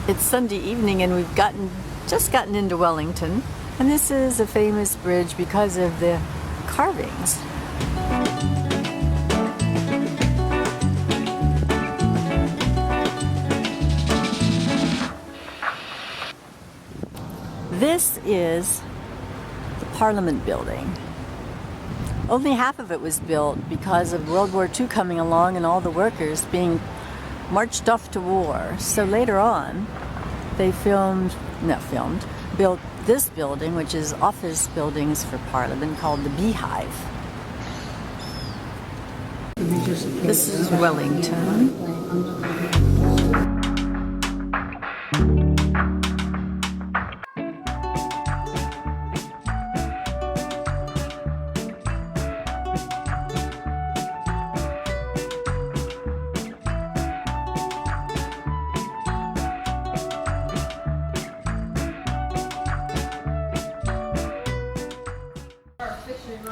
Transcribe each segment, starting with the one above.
It's Sunday evening and we've just gotten into Wellington, and this is a famous bridge because of the carvings. This is the Parliament building. Only half of it was built because of World War II coming along and all the workers being marched off to war. So later on, they built this building, which is office buildings for Parliament, called the Beehive. This is Wellington.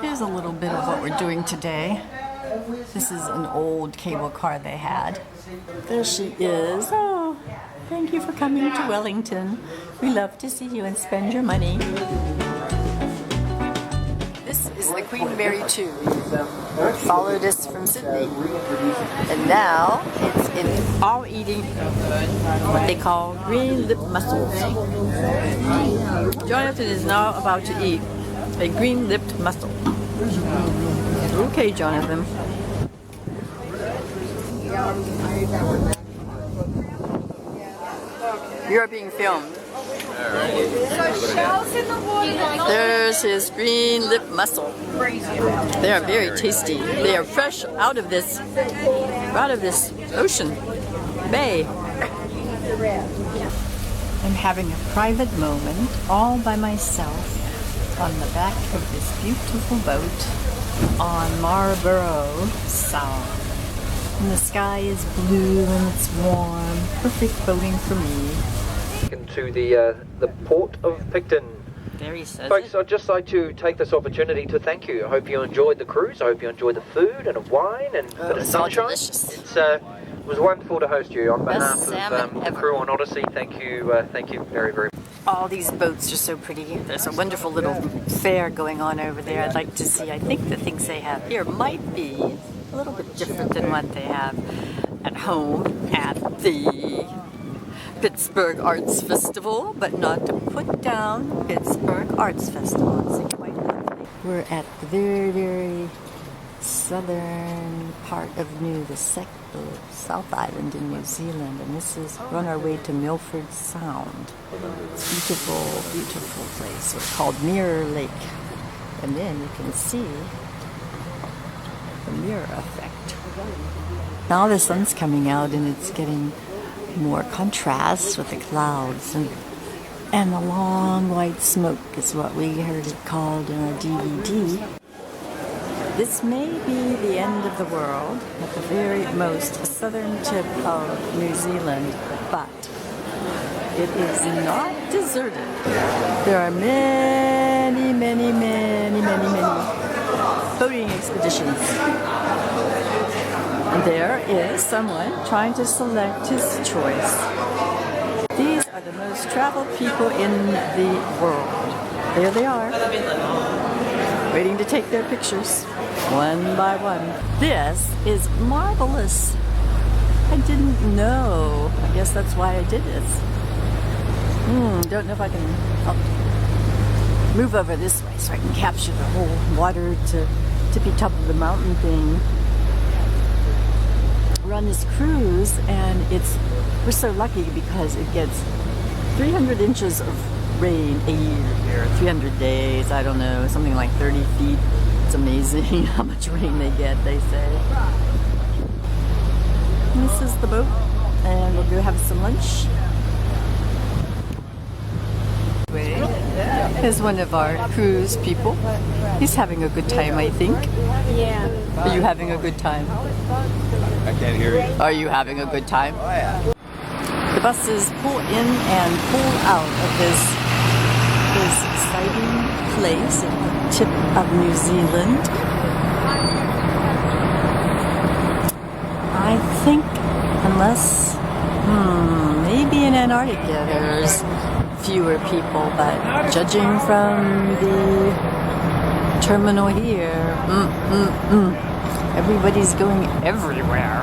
Here's a little bit of what we're doing today. This is an old cable car they had. There she is. Oh, thank you for coming to Wellington. We love to see you and spend your money. This is the Queen Mary 2. Followed us from Sydney. And now it's all eating what they call green lip mussels. Jonathan is now about to eat a green-lipped mussel. Okay, Jonathan. You're being filmed. There's his green-lipped mussel. They are very tasty. They are fresh out of this ocean bay. I'm having a private moment all by myself on the back of this beautiful boat on Marlborough Sound. And the sky is blue and it's warm, perfect boating for me. To the port of Picton. There he says Folks, it. I'd just like to take this opportunity to thank you. I hope you enjoyed the cruise. I hope you enjoyed the food and the wine and a bit of sunshine. Delicious. It was wonderful to host you on behalf of the ever. crew on Odyssey. Thank you very, very much. All these boats are so pretty. There's a wonderful little fair going on over there I'd like to see. I think the things they have here might be a little bit different than what they have at home at the Pittsburgh Arts Festival, but not to put down Pittsburgh Arts Festival. It's quite lovely. We're at the very, very southern part of the South Island in New Zealand, and we're on our way to Milford Sound. It's a beautiful, beautiful place. It's called Mirror Lake, and then you can see the mirror effect. Now the sun's coming out and it's getting more contrast with the clouds, and the long white smoke is what we heard it called in our DVD. This may be the end of the world, at the very most southern tip of New Zealand, but it is not deserted. There are many, many, many, many, many boating expeditions. And there is someone trying to select his choice. These are the most traveled people in the world. There they are, waiting to take their pictures, one by one. This is marvelous. I didn't know. I guess that's why I did this. Don't know if I can move over this way so I can capture the whole water to tippy top of the mountain thing. We're on this cruise, and we're so lucky because it gets 300 inches of rain a year here, 300 days, I don't know, something like 30 feet. It's amazing how much rain they get, they say. And this is the boat, and we'll go have some lunch. Here's one of our cruise people. He's having a good time, I think. Yeah. Are you having a good time? I can't hear you. Are you having a good time? Oh, yeah. The buses pull in and pull out of this exciting place at the tip of New Zealand. I think, unless, maybe in Antarctica there's fewer people, but judging from the terminal here, everybody's going everywhere.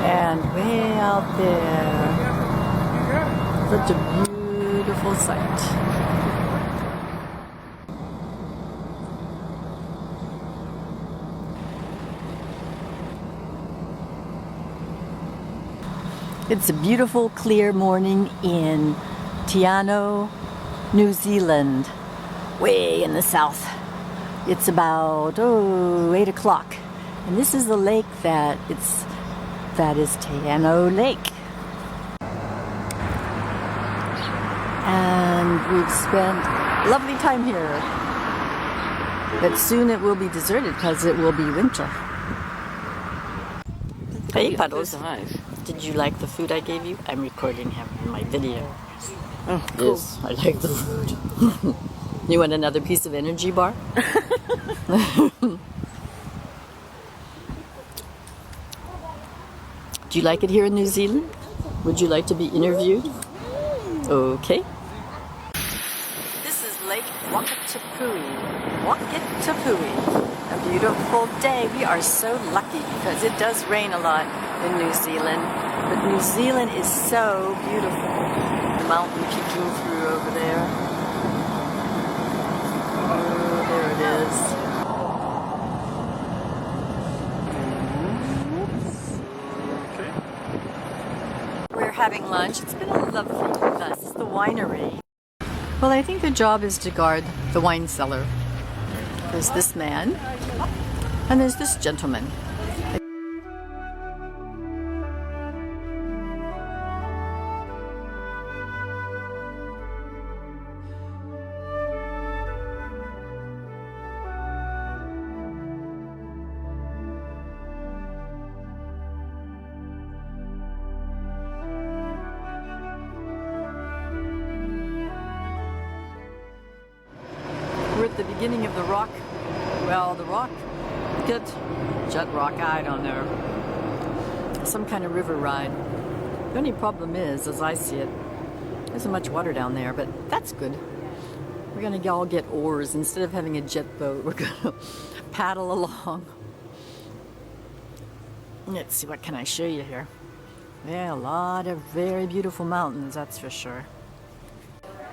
And way out there, such a beautiful sight. It's a beautiful, clear morning in Tiano, New Zealand, way in the south. It's about 8 o'clock, and this is the lake that is Tiano Lake. And we've spent a lovely time here, but soon it will be deserted because it will be winter. Hey, Puddles. Did you like the food I gave you? I'm recording him in my video. Oh, cool. Yes, I like the food. You want another piece of energy bar? Do you like it here in New Zealand? Would you like to be interviewed? Okay. This is Lake Wakatapui. A beautiful day. We are so lucky because it does rain a lot in New Zealand. But New Zealand is so beautiful. The mountain peeking through over there. Oh, there it is. We're having lunch. It's been a lovely bus. It's the winery. Well, I think the job is to guard the wine cellar. There's this man, and there's this gentleman. We're at the beginning of the rock. Well, the rock, jet rock, I don't know. Some kind of river ride. The only problem is, as I see it, there isn't much water down there, but that's good. We're gonna all get oars. Instead of having a jet boat, we're gonna paddle along. Let's see, what can I show you here? Yeah, a lot of very beautiful mountains, that's for sure.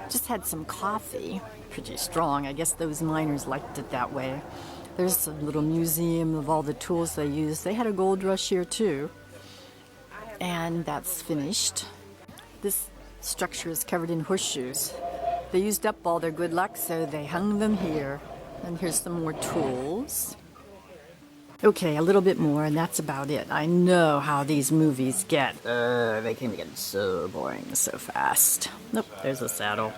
Just had some coffee, pretty strong. I guess those miners liked it that way. There's a little museum of all the tools they used. They had a gold rush here too. And that's finished. This structure is covered in horseshoes. They used up all their good luck, so they hung them here. And here's some more tools. Okay, a little bit more, and that's about it. I know how these movies get. They can get so boring so fast. Nope, there's a saddle.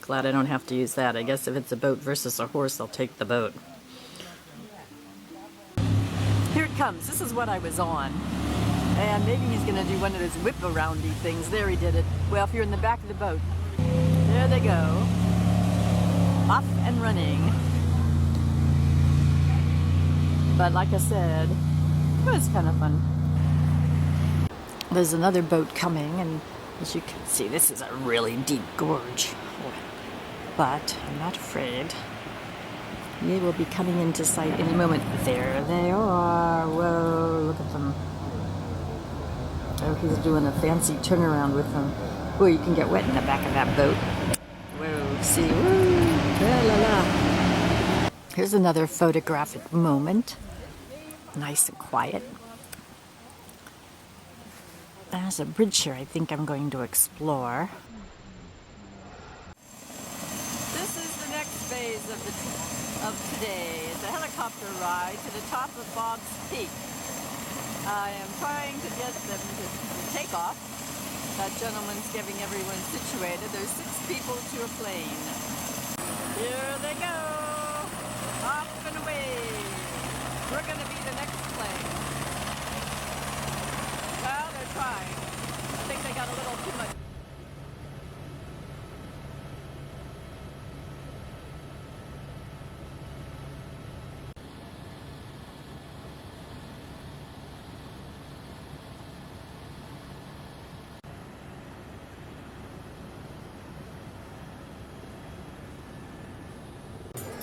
Glad I don't have to use that. I guess if it's a boat versus a horse, I'll take the boat. Here it comes. This is what I was on. And maybe he's going to do one of those whip-aroundy things. There, he did it. Well, if you're in the back of the boat. There they go. Off and running. But like I said, it was kind of fun. There's another boat coming, and as you can see, this is a really deep gorge. But I'm not afraid. They will be coming into sight any moment. There they are. Whoa, look at them. Oh, he's doing a fancy turnaround with them. Oh, you can get wet in the back of that boat. Whoa, see. Woo, la la la. Here's another photographic moment. Nice and quiet. There's a bridge here I think I'm going to explore. This is the next phase of today. It's a helicopter ride to the top of Bob's Peak. I am trying to get them to take off. That gentleman's getting everyone situated. There's 6 people to a plane. Here they go! Off and away! We're going to be the next plane. Well, they're trying. I think they got a little too much.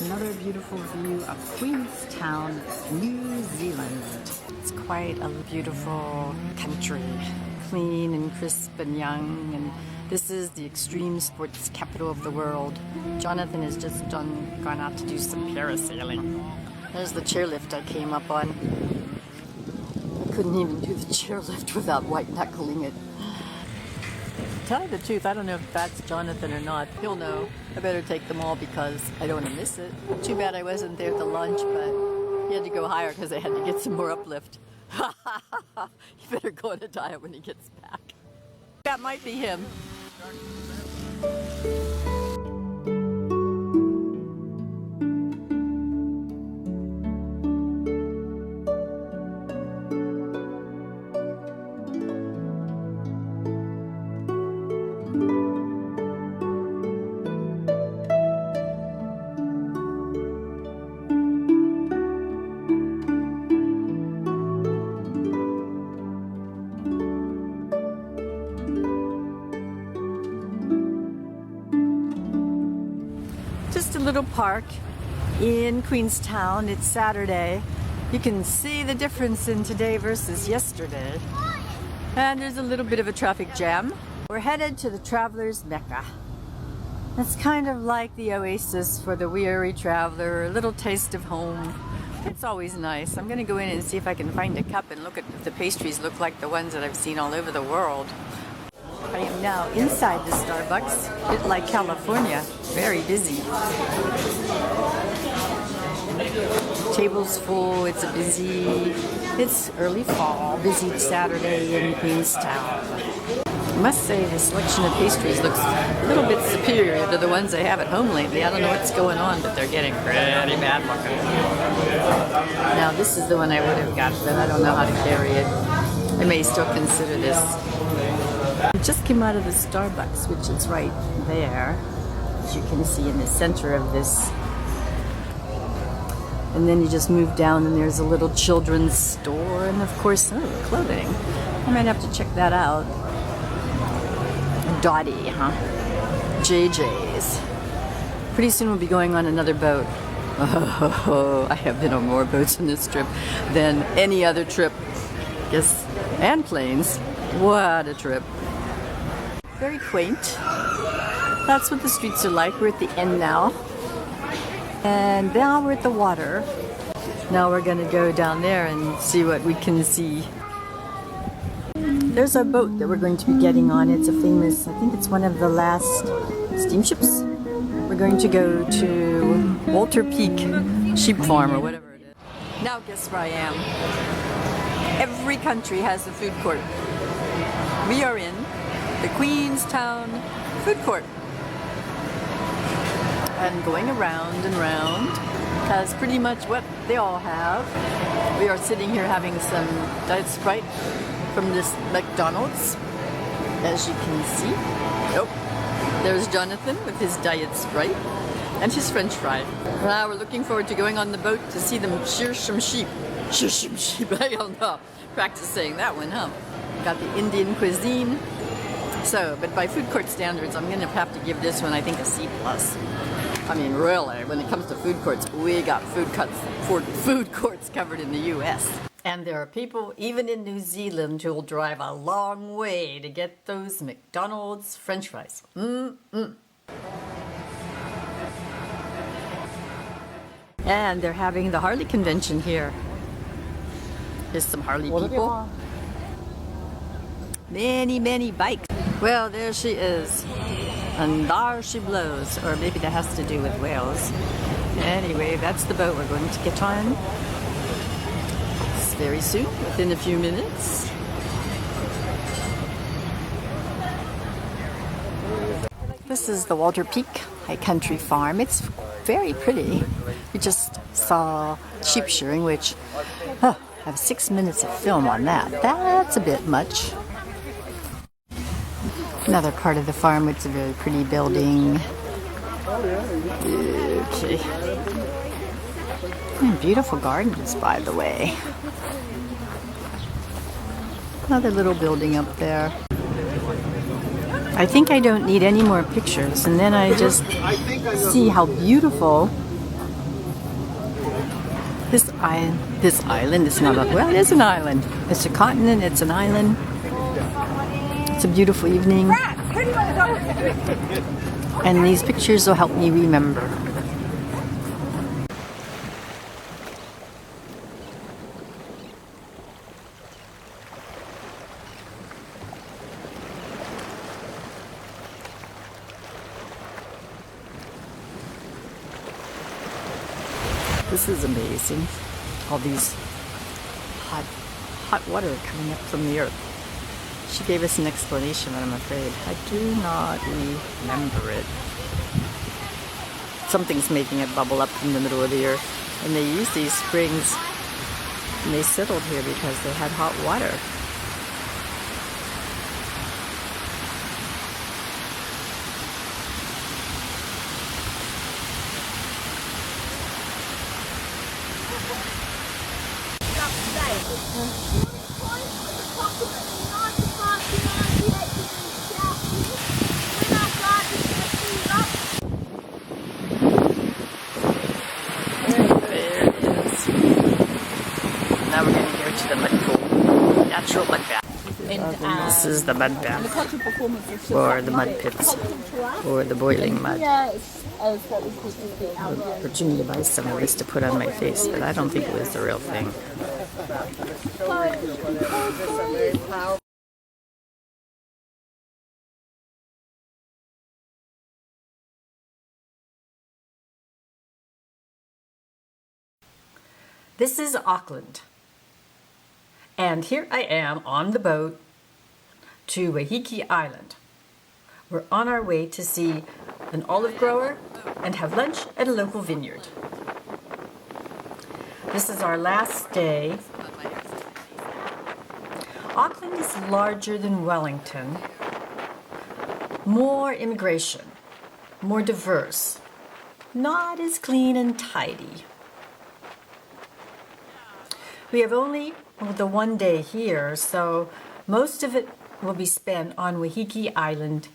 Another beautiful view of Queenstown, New Zealand. It's quite a beautiful country, clean and crisp and young, and this is the extreme sports capital of the world. Jonathan has just gone out to do some parasailing. There's the chairlift I came up on. I couldn't even do the chairlift without white knuckling it. To tell you the truth, I don't know if that's Jonathan or not. He'll know. I better take them all because I don't want to miss it. Too bad I wasn't there at the lunch, but he had to go higher because I had to get some more uplift. He better go on a diet when he gets back. That might be him. Just a little park in Queenstown. It's Saturday. You can see the difference in today versus yesterday. And there's a little bit of a traffic jam. We're headed to the Traveler's Mecca. It's kind of like the oasis for the weary traveler, a little taste of home. It's always nice. I'm gonna go in and see if I can find a cup and look at if the pastries look like the ones that I've seen all over the world. I am now inside the Starbucks, a bit like California, very busy. Table's full, it's early fall, busy Saturday in Queenstown. I must say the selection of pastries looks a little bit superior to the ones I have at home lately. I don't know what's going on, but they're getting pretty bad looking. Now this is the one I would have got, but I don't know how to carry it. I may still consider this. We just came out of the Starbucks, which is right there, as you can see in the center of this. And then you just move down and there's a little children's store and of course, clothing. I might have to check that out. Dottie, huh? JJ's. Pretty soon we'll be going on another boat. Oh, I have been on more boats on this trip than any other trip. Yes, and planes. What a trip. Very quaint. That's what the streets are like. We're at the end now. And now we're at the water. Now we're gonna go down there and see what we can see. There's a boat that we're going to be getting on. It's a famous, I think it's one of the last steamships. We're going to go to Walter Peak Sheep Farm or whatever it is. Now guess where I am. Every country has a food court. We are in the Queenstown food court. And going around and round. That's pretty much what they all have. We are sitting here having some Diet Sprite from this McDonald's, as you can see. Oh, there's Jonathan with his Diet Sprite and his French fry. Now we're looking forward to going on the boat to see them shear some sheep. Shear some sheep, I don't know. Practice saying that one, huh? Got the Indian cuisine. So, but by food court standards, I'm gonna have to give this one, I think, a C+. I mean, really, when it comes to food courts, we got food courts covered in the U.S. And there are people, even in New Zealand, who will drive a long way to get those McDonald's French fries. And they're having the Harley convention here. There's some Harley people. Many, many bikes. Well, there she is. And there she blows. Or maybe that has to do with whales. Anyway, that's the boat we're going to get on. It's very soon, within a few minutes. This is the Walter Peak High Country Farm. It's very pretty. We just saw sheep shearing, which, I have 6 minutes of film on that. That's a bit much. Another part of the farm, it's a very pretty building. Okay. And beautiful gardens, by the way. Another little building up there. I think I don't need any more pictures, and then I just see how beautiful This island is not a, well, it is an island. It's a continent, it's an island. It's a beautiful evening. And these pictures will help me remember. This is amazing. All these hot water coming up from the earth. She gave us an explanation, but I'm afraid I do not remember it. Something's making it bubble up in the middle of the earth. And they use these springs, and they settled here because they had hot water. Now we're going to go to the mud pool, natural mud bath. This is the mud bath, or the mud pits, or the boiling mud. Virginia buys some of this to put on my face, but I don't think it was the real thing. This is Auckland, and here I am on the boat to Waiheke Island. We're on our way to see an olive grower and have lunch at a local vineyard. This is our last day. Auckland is larger than Wellington, more immigration, more diverse, not as clean and tidy. We have only the one day here, so most of it will be spent on Waiheke Island,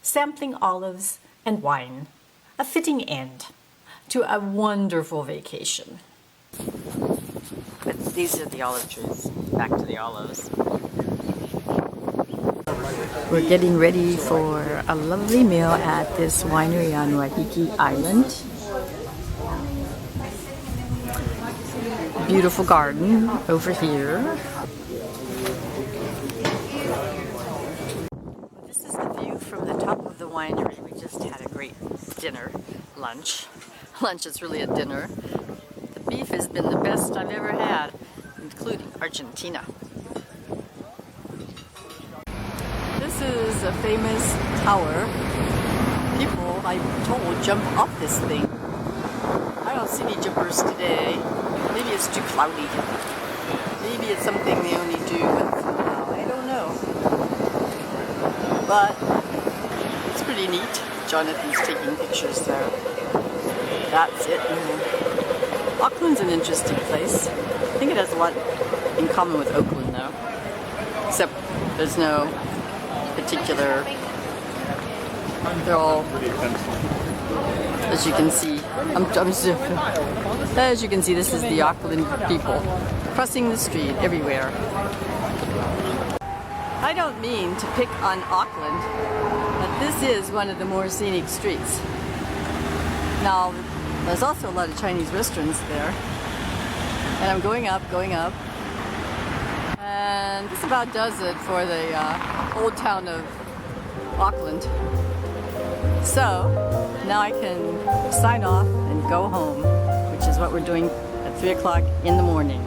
sampling olives and wine, a fitting end to a wonderful vacation. But these are the olive trees. Back to the olives. We're getting ready for a lovely meal at this winery on Waiheke Island. Beautiful garden over here. This is the view from the top of the winery. We just had a great dinner, lunch. Lunch is really a dinner. The beef has been the best I've ever had, including Argentina. This is a famous tower. People, I'm told, jump off this thing. I don't see any jumpers today. Maybe it's too cloudy. Maybe it's something they only do once in a while. I don't know. But it's pretty neat. Jonathan's taking pictures there. That's it. Auckland's an interesting place. I think it has a lot in common with Oakland, though. Except there's no particular... They're all... As you can see, as you can see, this is the Auckland people crossing the street everywhere. I don't mean to pick on Auckland, but this is one of the more scenic streets. Now, there's also a lot of Chinese restaurants there, and I'm going up, and this about does it for the old town of Auckland. So, now I can sign off and go home, which is what we're doing at 3 o'clock in the morning.